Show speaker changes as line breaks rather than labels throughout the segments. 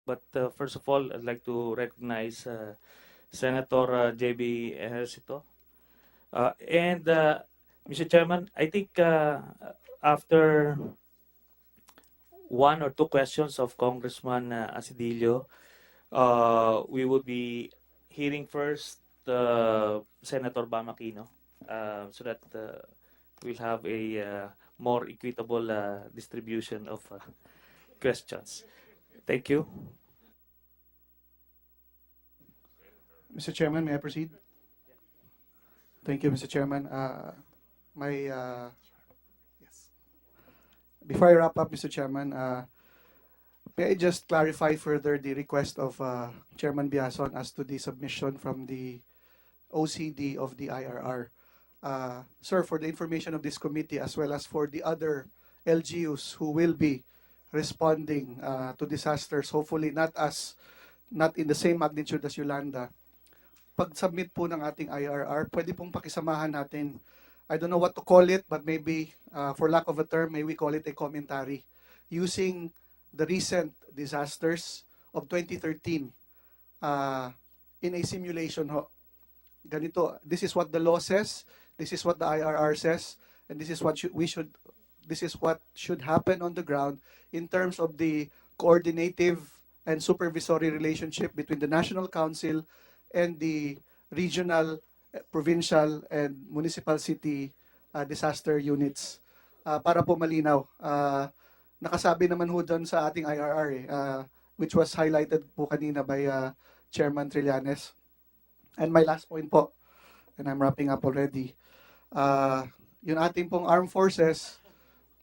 But first of all, I'd like to recognize Senator JB Ejercito. And Mr. Chairman, I think after one or two questions of Congressman Acedillo, we will be hearing first Senator Bamakino so that we'll have a more equitable distribution of questions. Thank you.
Mr. Chairman, may I proceed? Thank you, Mr. Chairman. Yes. Before I wrap up, Mr. Chairman, may I just clarify further the request of Chairman Biason as to the submission from the OCD of the IRR. Sir, for the information of this committee as well as for the other LGUs who will be responding to disasters, hopefully not in the same magnitude as Yolanda, pag-submit po ng ating IRR, pwede pong pakisamahan natin. I don't know what to call it, but maybe, for lack of a term, may we call it a commentary using the recent disasters of 2013 in a simulation ho. Ganito, this is what the law says, this is what the IRR says, and this is what should happen on the ground in terms of the coordinative and supervisory relationship between the National Council and the regional, provincial, and municipal city disaster units. Para po malinaw, nakasabi naman ho doon sa ating IRR which was highlighted po kanina by Chairman Trillanes. And my last point po, and I'm wrapping up already, yung ating pong armed forces,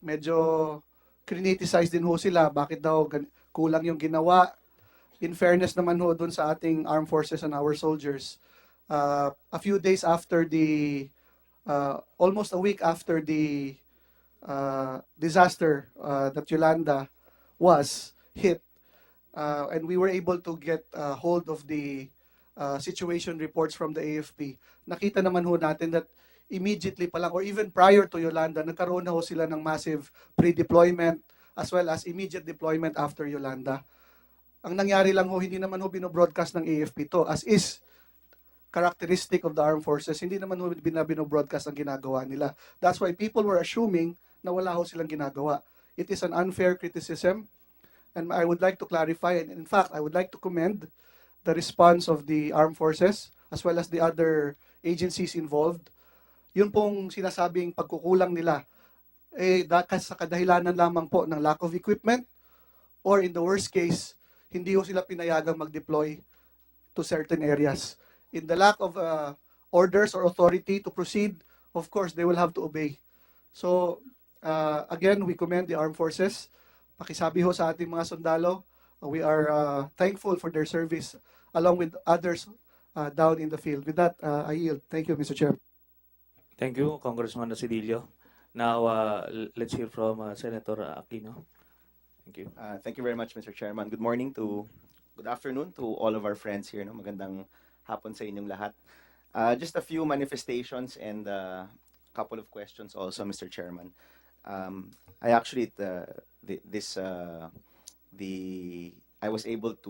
medyo criticize din ho sila, bakit daw kulang yung ginawa. In fairness naman ho dun sa ating armed forces and our soldiers, a few days after almost a week after the disaster that Yolanda was hit, and we were able to get hold of the situation reports from the AFP, nakita naman ho natin that immediately pa lang or even prior to Yolanda, nagkaroon na ho sila ng massive pre-deployment as well as immediate deployment after Yolanda. Ang nangyari lang ho, hindi naman ho binobroadcast ng AFP to, as is characteristic of the armed forces, hindi naman ho binobroadcast ang ginagawa nila. That's why people were assuming na wala ho silang ginagawa. It is an unfair criticism, and I would like to clarify, and in fact, I would like to commend the response of the armed forces as well as the other agencies involved. Yun pong sinasabing pagkukulang nila, sa kadahilanan lamang po ng lack of equipment, or in the worst case, hindi ho sila pinayagang mag-deploy to certain areas. In the lack of orders or authority to proceed, of course, they will have to obey. So, again, we commend the armed forces. Pakisabi ho sa ating mga sundalo, we are thankful for their service along with others down in the field. With that, I yield. Thank you, Mr. Chair.
Thank you, Congressman Acedillo. Now, let's hear from Senator Aquino. Thank you.
Thank you very much, Mr. Chairman. Good afternoon to all of our friends here. No? Magandang hapon sa inyong lahat. Just a few manifestations and a couple of questions also, Mr. Chairman. I actually, I was able to